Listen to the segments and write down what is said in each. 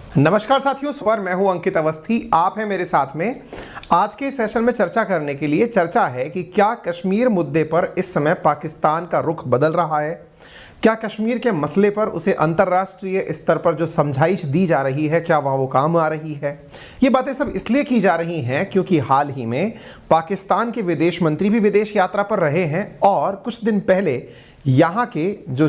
नमस्कार साथियों, सुपर मैं हूं अंकित अवस्थी। आप हैं मेरे साथ में। आज के सेशन में चर्चा करने के लिए चर्चा है कि क्या कश्मीर मुद्दे पर इस समय पाकिस्तान का रुख बदल रहा है, क्या कश्मीर के मसले पर उसे अंतर्राष्ट्रीय स्तर पर जो समझाइश दी जा रही है क्या वो काम आ रही है। ये बातें सब इसलिए की जा रही हैं क्योंकि हाल ही में पाकिस्तान के विदेश मंत्री भी विदेश यात्रा पर रहे हैं और कुछ दिन पहले यहाँ के जो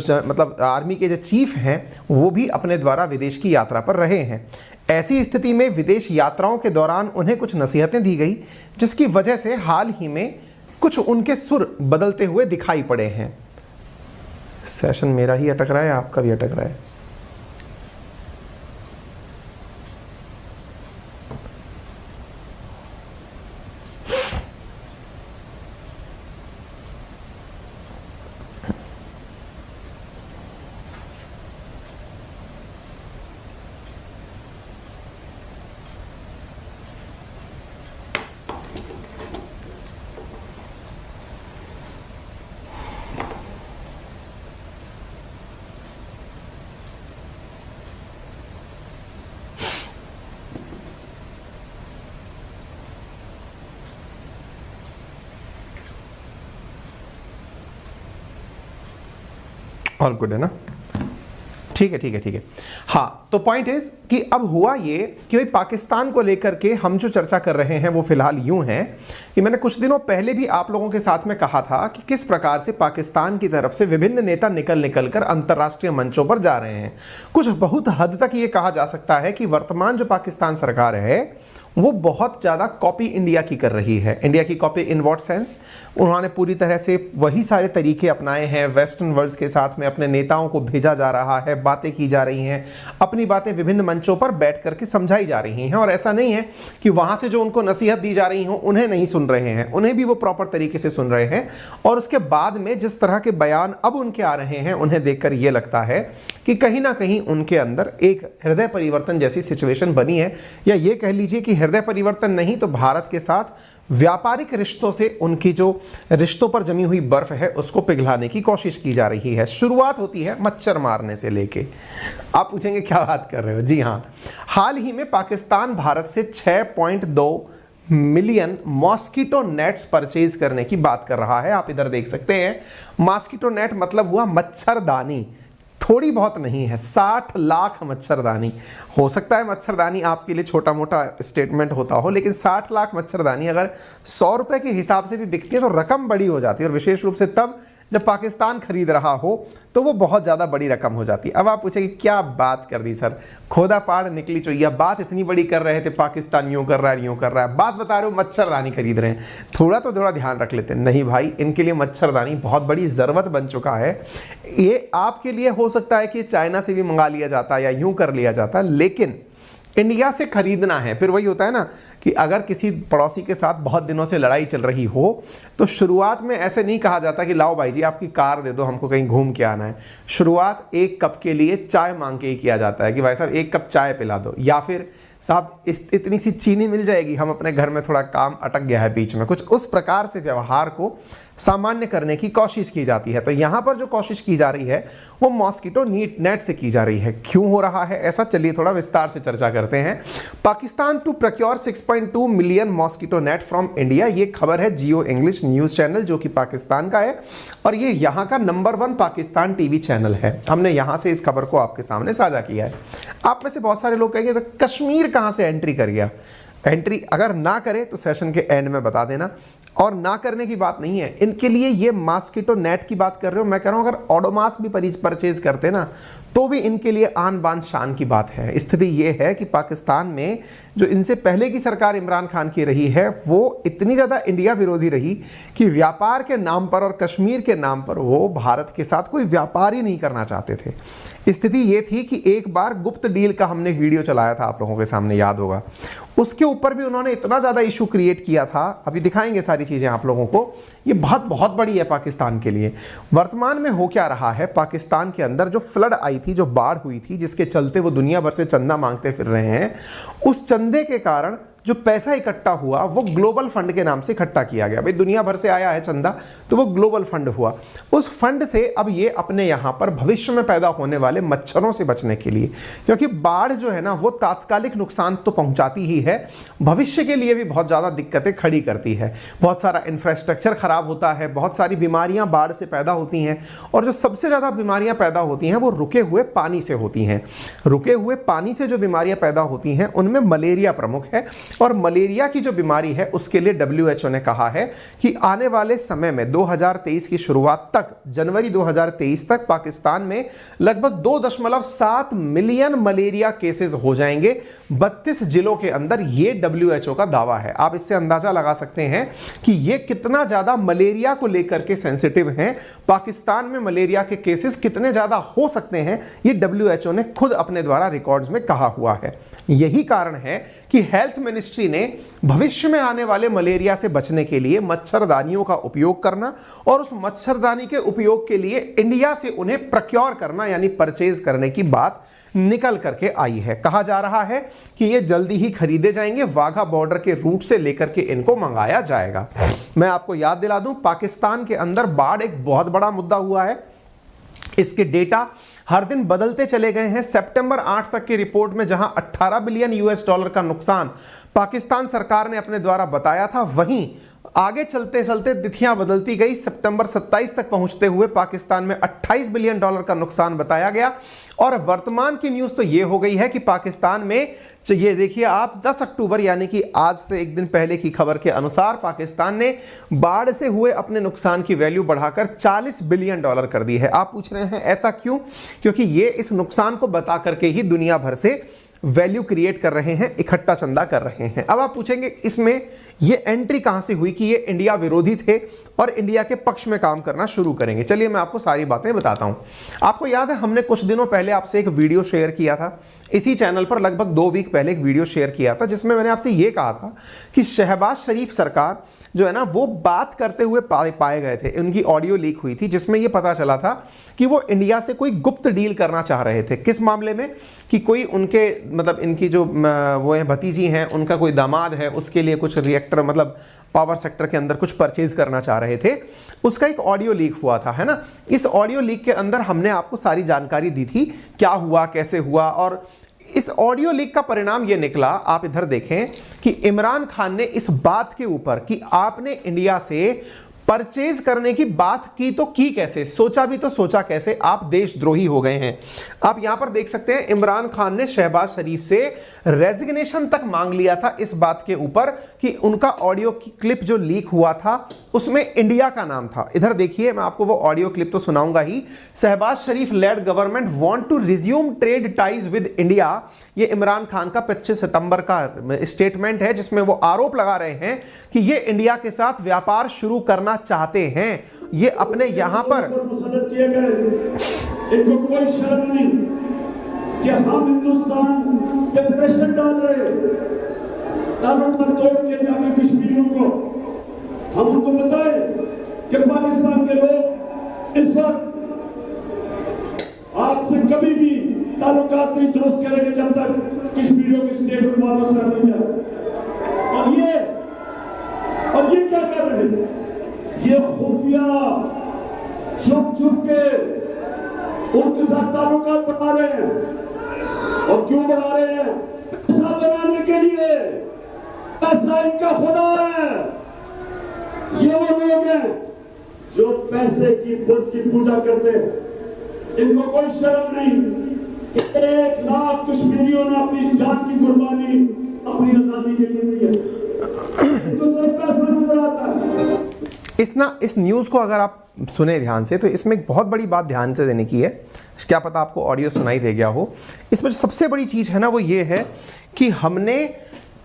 आर्मी के जो चीफ हैं वो भी अपने द्वारा विदेश की यात्रा पर रहे हैं। ऐसी स्थिति में विदेश यात्राओं के दौरान उन्हें कुछ नसीहतें दी गई, जिसकी वजह से हाल ही में कुछ उनके सुर बदलते हुए दिखाई पड़े हैं। सेशन मेरा ही अटक रहा है, आपका भी अटक रहा है। ऑल गुड है ना? ठीक है। हाँ, तो पॉइंट इज कि अब हुआ ये कि भाई पाकिस्तान को लेकर के हम जो चर्चा कर रहे हैं वो फिलहाल यूं है कि मैंने कुछ दिनों पहले भी आप लोगों के साथ में कहा था कि किस प्रकार से पाकिस्तान की तरफ से विभिन्न नेता निकल कर अंतर्राष्ट्रीय मंचों पर जा रहे हैं। कुछ बहुत हद तक ये कहा जा सकता है कि वर्तमान जो पाकिस्तान सरकार है वो बहुत ज़्यादा कॉपी इंडिया की कर रही है। इंडिया की कॉपी इन व्हाट सेंस? उन्होंने पूरी तरह से वही सारे तरीके अपनाए हैं, वेस्टर्न वर्ल्ड के साथ में अपने नेताओं को भेजा जा रहा है, बातें की जा रही हैं, अपनी बातें विभिन्न मंचों पर बैठ करके समझाई जा रही हैं। और ऐसा नहीं है कि वहाँ से जो उनको नसीहत दी जा रही हो उन्हें नहीं सुन रहे हैं, उन्हें भी वो प्रॉपर तरीके से सुन रहे हैं। और उसके बाद में जिस तरह के बयान अब उनके आ रहे हैं उन्हें देखकर ये लगता है कि कहीं ना कहीं उनके अंदर एक हृदय परिवर्तन जैसी सिचुएशन बनी है, या ये कह लीजिए कि हृदय परिवर्तन नहीं तो भारत के साथ व्यापारिक रिश्तों से उनकी जो रिश्तों पर जमी हुई बर्फ है उसको पिघलाने की कोशिश की जा रही है। शुरुआत होती है मच्छर मारने से लेके। आप पूछेंगे क्या बात कर रहे हो? जी हाँ, हाल ही में पाकिस्तान भारत से 6.2 मिलियन मॉस्किटो नेट्स परचेज करने की बात कर रहा है। आप इधर देख सकते हैं, मॉस्किटो नेट मतलब हुआ मच्छरदानी, थोड़ी बहुत नहीं है, 60 लाख मच्छरदानी। हो सकता है मच्छरदानी आपके लिए छोटा मोटा स्टेटमेंट होता हो, लेकिन 60 लाख मच्छरदानी अगर 100 रुपए के हिसाब से भी बिकती है तो रकम बड़ी हो जाती है। और विशेष रूप से तब जब पाकिस्तान खरीद रहा हो तो वो बहुत ज़्यादा बड़ी रकम हो जाती है। अब आप पूछेंगे क्या बात कर दी सर, खोदा पहाड़ निकली चोइया, बात इतनी बड़ी कर रहे थे, पाकिस्तान यूँ कर रहा है यूँ कर रहा है, बात बता रहे हो मच्छरदानी खरीद रहे हैं, थोड़ा ध्यान रख लेते हैं। नहीं भाई, इनके लिए मच्छरदानी बहुत बड़ी ज़रूरत बन चुका है। ये आपके लिए हो सकता है कि चाइना से भी मंगा लिया जाता या यूँ कर लिया जाता, लेकिन इंडिया से खरीदना है। फिर वही होता है ना कि अगर किसी पड़ोसी के साथ बहुत दिनों से लड़ाई चल रही हो तो शुरुआत में ऐसे नहीं कहा जाता कि लाओ भाई जी आपकी कार दे दो, हमको कहीं घूम के आना है। शुरुआत एक कप के लिए चाय मांग के ही किया जाता है कि भाई साहब एक कप चाय पिला दो, या फिर साहब इतनी सी चीनी मिल जाएगी, हम अपने घर में थोड़ा काम अटक गया है बीच में, कुछ उस प्रकार से व्यवहार को सामान्य करने की कोशिश की जाती है। तो यहाँ पर जो कोशिश की जा रही है वो मॉस्किटो नेट से की जा रही है। क्यों हो रहा है ऐसा, चलिए थोड़ा विस्तार से चर्चा करते हैं। Pakistan to procure 6.2 million mosquito net from India, ये खबर है जियो इंग्लिश न्यूज़ चैनल जो कि पाकिस्तान का है, और ये यहाँ का नंबर 1 पाकिस्तान टीवी चैनल है। हमने यहाँ से इस खबर को आपके सामने साझा किया है। आप में से बहुत सारे लोग कहेंगे तो कश्मीर कहाँ से एंट्री कर गया? एंट्री अगर ना करे तो सेशन के एंड में बता देना, और ना करने की बात नहीं है। इनके लिए ये मॉस्किटो नेट की बात कर रहे हो, मैं कह रहा हूँ अगर ओडोमॉस भी परचेज करते ना तो भी इनके लिए आन बान शान की बात है। स्थिति ये है कि पाकिस्तान में जो इनसे पहले की सरकार इमरान खान की रही है वो इतनी ज़्यादा इंडिया विरोधी रही कि व्यापार के नाम पर और कश्मीर के नाम पर वो भारत के साथ कोई व्यापार ही नहीं करना चाहते थे। स्थिति ये थी कि एक बार गुप्त डील का हमने वीडियो चलाया था, आप लोगों के सामने याद होगा, उसके ऊपर भी उन्होंने इतना ज़्यादा इशू क्रिएट किया था। अभी दिखाएंगे सारी चीज़ें आप लोगों को, ये बहुत बड़ी है पाकिस्तान के लिए। वर्तमान में हो क्या रहा है, पाकिस्तान के अंदर जो फ्लड आई थी, जो बाढ़ हुई थी, जिसके चलते वो दुनिया भर से चंदा मांगते फिर रहे हैं, उस चंदे के कारण जो पैसा इकट्ठा हुआ वो ग्लोबल फंड के नाम से इकट्ठा किया गया। भाई दुनिया भर से आया है चंदा, तो वो ग्लोबल फंड हुआ। उस फंड से अब ये अपने यहाँ पर भविष्य में पैदा होने वाले मच्छरों से बचने के लिए, क्योंकि बाढ़ जो है ना वो तात्कालिक नुकसान तो पहुंचाती ही है, भविष्य के लिए भी बहुत ज़्यादा दिक्कतें खड़ी करती है। बहुत सारा इंफ्रास्ट्रक्चर खराब होता है, बहुत सारी बीमारियां बाढ़ से पैदा होती हैं, और जो सबसे ज़्यादा बीमारियां पैदा होती हैं वो रुके हुए पानी से होती हैं। रुके हुए पानी से जो बीमारियां पैदा होती हैं उनमें मलेरिया प्रमुख है, और मलेरिया की जो बीमारी है उसके लिए WHO ने कहा है कि आने वाले समय में 2023 की शुरुआत तक, जनवरी 2023 तक पाकिस्तान में लगभग 2.7 मिलियन मलेरिया केसेस हो जाएंगे 32 जिलों के अंदर। ये WHO का दावा है। आप इससे अंदाजा लगा सकते हैं कि ये कितना ज्यादा मलेरिया को लेकर के सेंसिटिव हैं। पाकिस्तान में मलेरिया के केसेस कितने ज्यादा हो सकते हैं ये WHO ने खुद अपने द्वारा रिकॉर्ड्स में कहा हुआ है। यही कारण है कि हेल्थ मिनिस्ट्री ने भविष्य में आने वाले मलेरिया से बचने के लिए मच्छरदानियों का उपयोग करना, और उस मच्छरदानी के उपयोग के लिए इंडिया से उन्हें प्रोक्योर करना यानी परचेज करने की बात निकल करके आई है। कहा जा रहा है कि ये जल्दी ही खरीदे जाएंगे, वाघा बॉर्डर के रूट से लेकर के इनको मंगाया जाएगा। मैं आपको याद दिला दूं, पाकिस्तान के अंदर बाढ़ एक बहुत बड़ा मुद्दा हुआ है। इसके डेटा हर दिन बदलते चले गए हैं। सितंबर 8 तक की रिपोर्ट में जहां 18 बिलियन US का नुकसान पाकिस्तान सरकार ने अपने द्वारा बताया था, वहीं आगे चलते चलते तिथियां बदलती गई। सितंबर 27 तक पहुंचते हुए पाकिस्तान में 28 बिलियन डॉलर का नुकसान बताया गया, और वर्तमान की न्यूज़ तो ये हो गई है कि पाकिस्तान में, ये देखिए आप 10 अक्टूबर यानी कि आज से एक दिन पहले की खबर के अनुसार पाकिस्तान ने बाढ़ से हुए अपने नुकसान की वैल्यू बढ़ाकर 40 बिलियन डॉलर कर दी है। आप पूछ रहे हैं ऐसा क्यों? क्योंकि ये इस नुकसान को बता करके ही दुनिया भर से वैल्यू क्रिएट कर रहे हैं, इकट्ठा चंदा कर रहे हैं। अब आप पूछेंगे इसमें ये एंट्री कहां से हुई कि ये इंडिया विरोधी थे और इंडिया के पक्ष में काम करना शुरू करेंगे। चलिए मैं आपको सारी बातें बताता हूं। आपको याद है हमने कुछ दिनों पहले आपसे एक वीडियो शेयर किया था, इसी चैनल पर लगभग 2 वीक पहले एक वीडियो शेयर किया था, जिसमें मैंने आपसे ये कहा था कि शहबाज शरीफ सरकार जो है ना वो बात करते हुए पाए गए थे। उनकी ऑडियो लीक हुई थी जिसमें ये पता चला था कि वो इंडिया से कोई गुप्त डील करना चाह रहे थे। किस मामले में? कि कोई उनके मतलब इनकी जो वो है भतीजी हैं, उनका कोई दामाद है, उसके लिए कुछ रिएक्टर मतलब पावर सेक्टर के अंदर कुछ परचेज करना चाह रहे थे। उसका एक ऑडियो लीक हुआ था, है ना। इस ऑडियो लीक के अंदर हमने आपको सारी जानकारी दी थी, क्या हुआ, कैसे हुआ, और इस ऑडियो लीक का परिणाम ये निकला। आप इधर देखें कि इमरान खान ने इस बात के ऊपर कि आपने इंडिया से परचेज करने की बात की तो की कैसे, सोचा भी तो सोचा कैसे, आप देशद्रोही हो गए हैं। आप यहां पर देख सकते हैं इमरान खान ने शहबाज शरीफ से रेजिग्नेशन तक मांग लिया था इस बात के ऊपर कि उनका ऑडियो की क्लिप जो लीक हुआ था उसमें इंडिया का नाम था। इधर देखिए, मैं आपको वो ऑडियो क्लिप तो सुनाऊंगा ही। Shahbaz Sharif led government want to resume trade ties with India, ये इमरान खान का 25 सितंबर का स्टेटमेंट है, जिसमें वो आरोप लगा रहे हैं कि ये इंडिया के साथ व्यापार शुरू करना चाहते हैं। ये अपने यहां पर किए गए, इनको कोई शर्म नहीं कि हम हिंदुस्तान पे प्रेशर डाल रहे, ताल्लुक तोड़ के जाके कश्मीरियों को हम उनको बताए कि पाकिस्तान के लोग इस वक्त आपसे कभी भी ताल्लुकात नहीं दुरुस्त करेंगे जब तक कश्मीरियों की स्टेट वापस न दी जाए। और ये क्या कर रहे हैं? ये खुफिया छुप छुप के उनके साथ ताल्लुकात बढ़ा रहे हैं। और क्यों बढ़ा रहे हैं? पैसा बनाने के लिए। पैसा इनका खुदा है। ये वो लोग हैं जो पैसे की बुत की पूजा करते हैं। इनको कोई शर्म नहीं कि 1 लाख कश्मीरियों ने अपनी जान की कुर्बानी अपनी आजादी के लिए दी है। इनको सिर्फ पैसा नजर आता है। इस न्यूज़ को अगर आप सुने ध्यान से तो इसमें एक बहुत बड़ी बात ध्यान से देने की है। क्या पता आपको ऑडियो सुनाई दे गया हो। इसमें सबसे बड़ी चीज़ है ना वो ये है कि हमने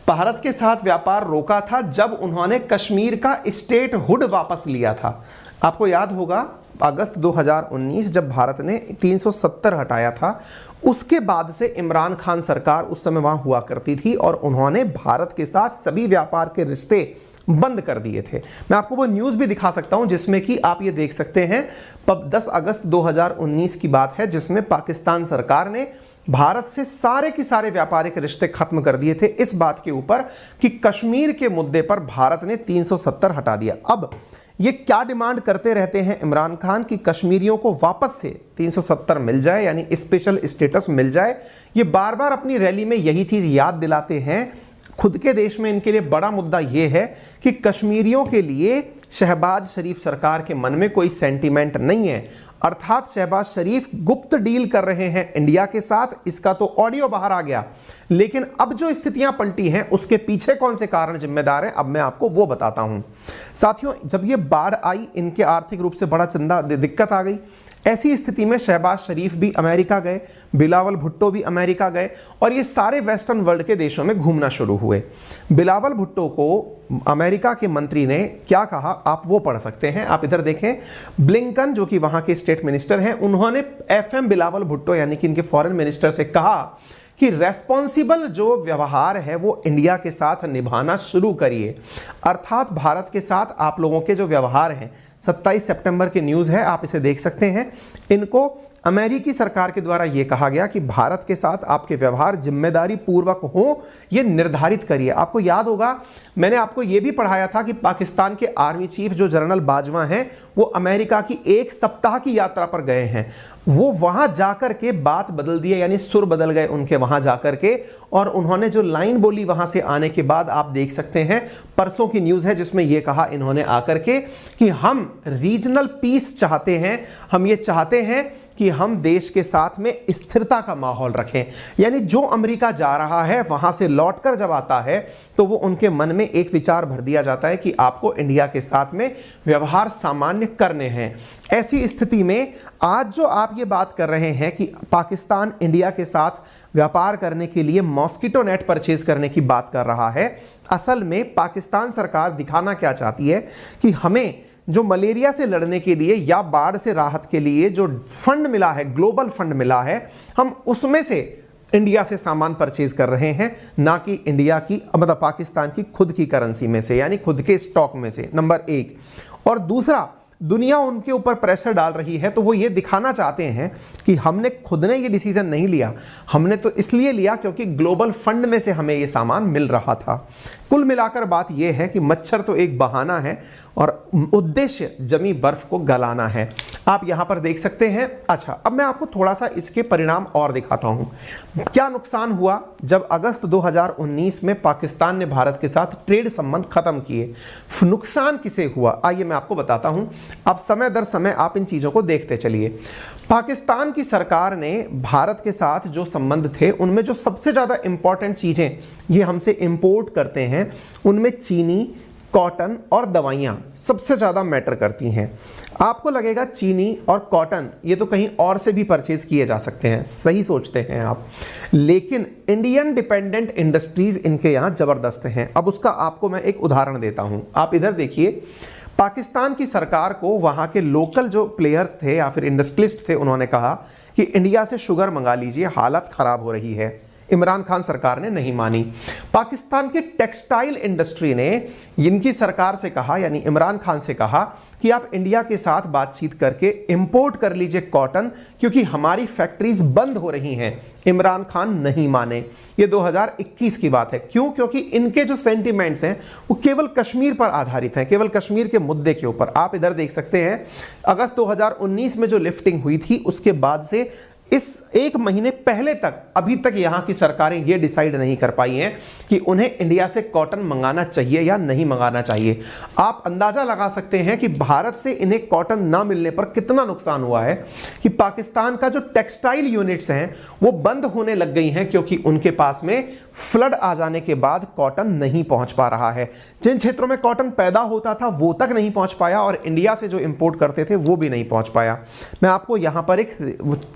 भारत के साथ व्यापार रोका था जब उन्होंने कश्मीर का स्टेटहुड वापस लिया था। आपको याद होगा अगस्त 2019 जब भारत ने 370 हटाया था, उसके बाद से इमरान खान सरकार उस समय वहाँ हुआ करती थी और उन्होंने भारत के साथ सभी व्यापार के रिश्ते बंद कर दिए थे। मैं आपको वो न्यूज़ भी दिखा सकता हूं जिसमें कि आप ये देख सकते हैं 10 अगस्त 2019 की बात है, जिसमें पाकिस्तान सरकार ने भारत से सारे के सारे व्यापारिक रिश्ते खत्म कर दिए थे इस बात के ऊपर कि कश्मीर के मुद्दे पर भारत ने 370 हटा दिया। अब ये क्या डिमांड करते रहते हैं इमरान खान कि कश्मीरियों को वापस से 370 मिल जाए, यानी स्पेशल स्टेटस मिल जाए। ये बार बार अपनी रैली में यही चीज़ याद दिलाते हैं। खुद के देश में इनके लिए बड़ा मुद्दा ये है कि कश्मीरियों के लिए शहबाज शरीफ सरकार के मन में कोई सेंटीमेंट नहीं है, अर्थात शहबाज शरीफ गुप्त डील कर रहे हैं इंडिया के साथ। इसका तो ऑडियो बाहर आ गया, लेकिन अब जो स्थितियां पलटी हैं उसके पीछे कौन से कारण जिम्मेदार हैं, अब मैं आपको वो बताता हूं। साथियों, जब ये बाढ़ आई, इनके आर्थिक रूप से बड़ा चंदा दिक्कत आ गई। ऐसी स्थिति में शहबाज शरीफ भी अमेरिका गए, बिलावल भुट्टो भी अमेरिका गए और ये सारे वेस्टर्न वर्ल्ड के देशों में घूमना शुरू हुए। बिलावल भुट्टो को अमेरिका के मंत्री ने क्या कहा, आप वो पढ़ सकते हैं। आप इधर देखें, ब्लिंकन जो कि वहां के स्टेट मिनिस्टर हैं, उन्होंने एफएम बिलावल भुट्टो यानी कि इनके फॉरेन मिनिस्टर से कहा कि रेस्पॉन्सिबल जो व्यवहार है वो इंडिया के साथ निभाना शुरू करिए। अर्थात भारत के साथ आप लोगों के जो व्यवहार हैं, 27 सितंबर की न्यूज़ है, आप इसे देख सकते हैं। इनको अमेरिकी सरकार के द्वारा यह कहा गया कि भारत के साथ आपके व्यवहार जिम्मेदारी पूर्वक हो, ये निर्धारित करिए। आपको याद होगा, मैंने आपको यह भी पढ़ाया था कि पाकिस्तान के आर्मी चीफ जो जनरल बाजवा हैं, वो अमेरिका की 1 सप्ताह की यात्रा पर गए हैं। वो वहां जाकर के बात बदल दिए, यानी सुर बदल गए उनके वहां जाकर के, और उन्होंने जो लाइन बोली वहां से आने के बाद, आप देख सकते हैं परसों की न्यूज़ है जिसमें यह कहा इन्होंने आकर के कि हम रीजनल पीस चाहते हैं, हम ये चाहते हैं कि हम देश के साथ में स्थिरता का माहौल रखें। यानी जो अमेरिका जा रहा है वहां से लौटकर जब आता है तो वो उनके मन में एक विचार भर दिया जाता है कि आपको इंडिया के साथ में व्यवहार सामान्य करने हैं। ऐसी स्थिति में आज जो आप ये बात कर रहे हैं कि पाकिस्तान इंडिया के साथ व्यापार करने के लिए मॉस्किटो नेट परचेज करने की बात कर रहा है, असल में पाकिस्तान सरकार दिखाना क्या चाहती है कि हमें जो मलेरिया से लड़ने के लिए या बाढ़ से राहत के लिए जो फंड मिला है, ग्लोबल फंड मिला है, हम उसमें से इंडिया से सामान परचेज कर रहे हैं, ना कि इंडिया की मतलब पाकिस्तान की खुद की करेंसी में से, यानी खुद के स्टॉक में से, नंबर 1। और दूसरा, दुनिया उनके ऊपर प्रेशर डाल रही है तो वो ये दिखाना चाहते हैं कि हमने खुद ने ये डिसीजन नहीं लिया, हमने तो इसलिए लिया क्योंकि ग्लोबल फंड में से हमें ये सामान मिल रहा था। कुल मिलाकर बात यह है कि मच्छर तो एक बहाना है और उद्देश्य जमी बर्फ को गलाना है। आप यहां पर देख सकते हैं। अच्छा, अब मैं आपको थोड़ा सा इसके परिणाम और दिखाता हूं। क्या नुकसान हुआ जब अगस्त 2019 में पाकिस्तान ने भारत के साथ ट्रेड संबंध खत्म किए? नुकसान किसे हुआ, आइए मैं आपको बताता हूं। अब समय दर समय आप इन चीजों को देखते चलिए। पाकिस्तान की सरकार ने भारत के साथ जो संबंध थे उनमें जो सबसे ज़्यादा इंपॉर्टेंट चीज़ें ये हमसे इंपोर्ट करते हैं, उनमें चीनी, कॉटन और दवाइयाँ सबसे ज़्यादा मैटर करती हैं। आपको लगेगा चीनी और कॉटन ये तो कहीं और से भी परचेज किए जा सकते हैं, सही सोचते हैं आप, लेकिन इंडियन डिपेंडेंट इंडस्ट्रीज़ इनके यहाँ ज़बरदस्त हैं। अब उसका आपको मैं एक उदाहरण देता हूँ। आप इधर देखिए, पाकिस्तान की सरकार को वहाँ के लोकल जो प्लेयर्स थे या फिर इंडस्ट्रियलिस्ट थे, उन्होंने कहा कि इंडिया से शुगर मंगा लीजिए, हालत ख़राब हो रही है। इमरान खान सरकार ने नहीं मानी। पाकिस्तान के टेक्सटाइल इंडस्ट्री ने इनकी सरकार से कहा, यानी इमरान खान से कहा कि आप इंडिया के साथ बातचीत करके इंपोर्ट कर लीजिए कॉटन, क्योंकि हमारी फैक्ट्रीज बंद हो रही हैं। इमरान खान नहीं माने। ये 2021 की बात है। क्यों? क्योंकि इनके जो सेंटिमेंट्स हैं वो केवल कश्मीर पर आधारित हैं, केवल कश्मीर के मुद्दे के ऊपर। आप इधर देख सकते हैं, अगस्त 2019 में जो लिफ्टिंग हुई थी उसके बाद से इस 1 महीने पहले तक अभी तक यहां की सरकारें ये डिसाइड नहीं कर पाई हैं कि उन्हें इंडिया से कॉटन मंगाना चाहिए या नहीं मंगाना चाहिए। आप अंदाजा लगा सकते हैं कि भारत से इन्हें कॉटन ना मिलने पर कितना नुकसान हुआ है कि पाकिस्तान का जो टेक्सटाइल यूनिट्स हैं वो बंद होने लग गई हैं, क्योंकि उनके पास में फ्लड आ जाने के बाद कॉटन नहीं पहुंच पा रहा है। जिन क्षेत्रों में कॉटन पैदा होता था वो तक नहीं पहुंच पाया, और इंडिया से जो इंपोर्ट करते थे वो भी नहीं पहुंच पाया। मैं आपको यहां पर एक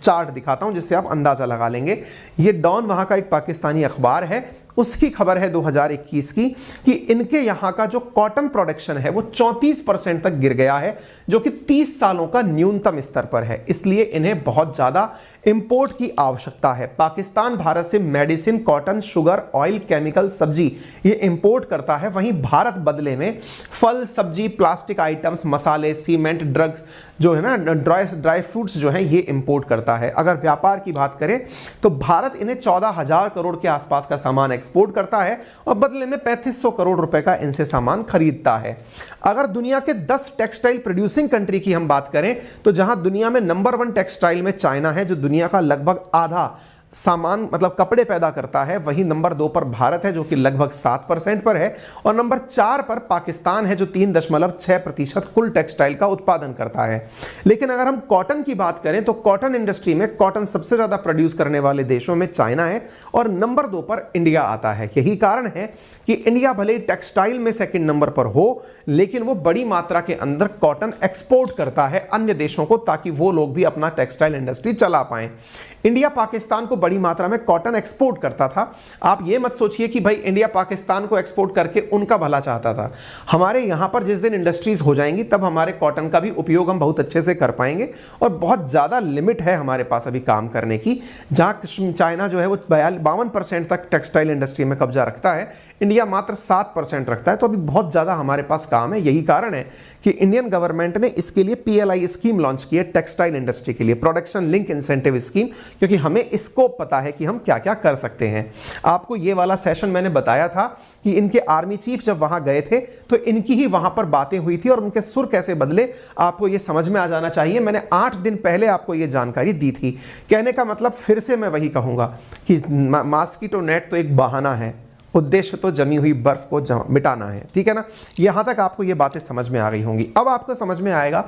चार्ट दिखाता हूं जिससे आप अंदाजा लगा लेंगे। ये डॉन वहां का एक पाकिस्तानी अखबार है, उसकी खबर है 2021 की कि इनके यहां का जो कॉटन प्रोडक्शन है वो 34% तक गिर गया है, जो कि 30 सालों का न्यूनतम स्तर पर है। इसलिए इन्हें बहुत ज्यादा इंपोर्ट की आवश्यकता है। पाकिस्तान भारत से medicine, cotton, sugar, oil, chemical, सब्जी ये इंपोर्ट करता है, वहीं भारत बदले में फल, सब्जी, प्लास्टिक आइटम्स, मसाले, सीमेंट, ड्रग्स जो है ना, ड्राई फ्रूट्स जो है ये इंपोर्ट करता है। अगर व्यापार की बात करें तो भारत इन्हें 14,000 करोड़ के आसपास का सामान एक्सपोर्ट करता है और बदले में 3500 करोड़ रुपए का इनसे सामान खरीदता है। अगर दुनिया के 10 टेक्सटाइल प्रोड्यूसिंग कंट्री की हम बात करें तो जहां दुनिया में नंबर 1 टेक्सटाइल में चाइना है, जो दुनिया का लगभग आधा सामान मतलब कपड़े पैदा करता है, वहीं नंबर 2 पर भारत है जो कि लगभग 7% पर है, और नंबर 4 पर पाकिस्तान है जो 3.6% कुल टेक्सटाइल का उत्पादन करता है। लेकिन अगर हम कॉटन की बात करें तो कॉटन इंडस्ट्री में कॉटन सबसे ज्यादा प्रोड्यूस करने वाले देशों में चाइना है और नंबर 2 पर इंडिया आता है। यही कारण है कि इंडिया भले ही टेक्सटाइल में सेकंड नंबर पर हो, लेकिन वो बड़ी मात्रा के अंदर कॉटन एक्सपोर्ट करता है अन्य देशों को, ताकि वो लोग भी अपना टेक्सटाइल इंडस्ट्री चला पाएं। इंडिया पाकिस्तान को बड़ी मात्रा में कॉटन एक्सपोर्ट करता था। आप ये मत सोचिए कि भाई इंडिया पाकिस्तान को एक्सपोर्ट करके उनका भला चाहता था। हमारे यहां पर जिस दिन इंडस्ट्रीज हो जाएंगी तब हमारे कॉटन का भी उपयोग हम बहुत अच्छे से कर पाएंगे, और बहुत ज़्यादा लिमिट है हमारे पास अभी काम करने की। जहां चाइना जो है वो 52% तक टेक्सटाइल इंडस्ट्री में कब्जा रखता है, इंडिया मात्र 7% रखता है, तो अभी बहुत ज़्यादा हमारे पास काम है। यही कारण है कि इंडियन गवर्नमेंट ने इसके लिए PLI स्कीम लॉन्च की है, टेक्सटाइल इंडस्ट्री के लिए, प्रोडक्शन लिंक इंसेंटिव स्कीम, क्योंकि हमें इसको पता है कि हम क्या क्या कर सकते हैं। आपको ये वाला सेशन मैंने बताया था कि इनके आर्मी चीफ जब वहां गए थे तो इनकी ही वहां पर बातें हुई थी और उनके सुर कैसे बदले आपको ये समझ में आ जाना चाहिए। मैंने 8 दिन पहले आपको ये जानकारी दी थी। कहने का मतलब फिर से मैं वही कहूंगा कि मॉस्किटो नेट तो एक बहाना है, उद्देश्य तो जमी हुई बर्फ को मिटाना है। ठीक है ना, यहां तक आपको ये बातें समझ में आ गई होंगी। अब आपको समझ में आएगा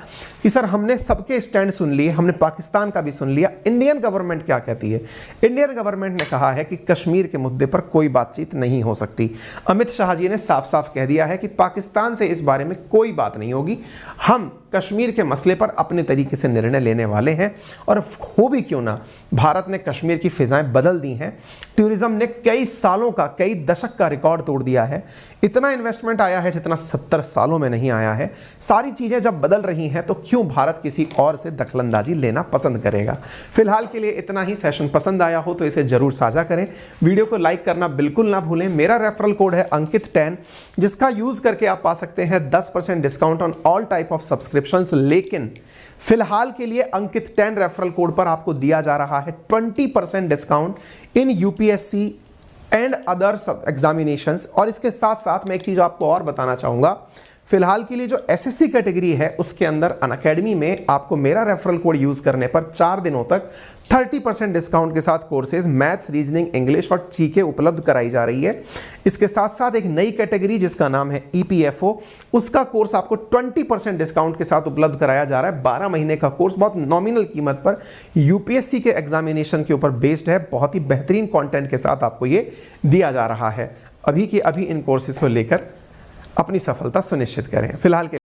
कि सर हमने सबके स्टैंड सुन लिए, हमने पाकिस्तान का भी सुन लिया, इंडियन गवर्नमेंट क्या कहती है। इंडियन गवर्नमेंट ने कहा है कि कश्मीर के मुद्दे पर कोई बातचीत नहीं हो सकती। अमित शाह जी ने साफ साफ कह दिया है कि पाकिस्तान से इस बारे में कोई बात नहीं होगी, हम कश्मीर के मसले पर अपने तरीके से निर्णय लेने वाले हैं। और हो भी क्यों ना, भारत ने कश्मीर की फिजाएं बदल दी हैं। टूरिज्म ने कई सालों का, कई दशक का रिकॉर्ड तोड़ दिया है। इतना इन्वेस्टमेंट आया है जितना 70 सालों में नहीं आया है। सारी चीजें जब बदल रही हैं तो क्यों भारत किसी और से दखलंदाजी लेना पसंद करेगा। फिलहाल के लिए इतना ही। सेशन पसंद आया हो तो इसे जरूर साझा करें, वीडियो को लाइक करना बिल्कुल ना भूलें। मेरा रेफरल कोड है अंकित10, जिसका यूज करके आप पा सकते हैं 10% discount on all type of subscriptions. लेकिन फिलहाल के लिए अंकित10 रेफरल कोड पर आपको दिया जा रहा है 20% discount in UPSC and other examinations. और इसके साथ साथ मैं एक चीज आपको और बताना चाहूंगा, फिलहाल के लिए जो SSC कैटेगरी है उसके अंदर अनअकैडमी में आपको मेरा रेफरल कोड यूज करने पर 4 दिनों तक 30% डिस्काउंट के साथ कोर्सेज मैथ्स, रीजनिंग, इंग्लिश और GK उपलब्ध कराई जा रही है। इसके साथ साथ एक नई कैटेगरी जिसका नाम है EPFO, उसका कोर्स आपको 20% डिस्काउंट के साथ उपलब्ध कराया जा रहा है। 12 महीने का कोर्स बहुत नॉमिनल कीमत पर UPSC के एग्जामिनेशन के ऊपर बेस्ड है। बहुत ही बेहतरीन कंटेंट के साथ आपको ये दिया जा रहा है। अभी के अभी इन कोर्सेज को लेकर अपनी सफलता सुनिश्चित करें। फिलहाल के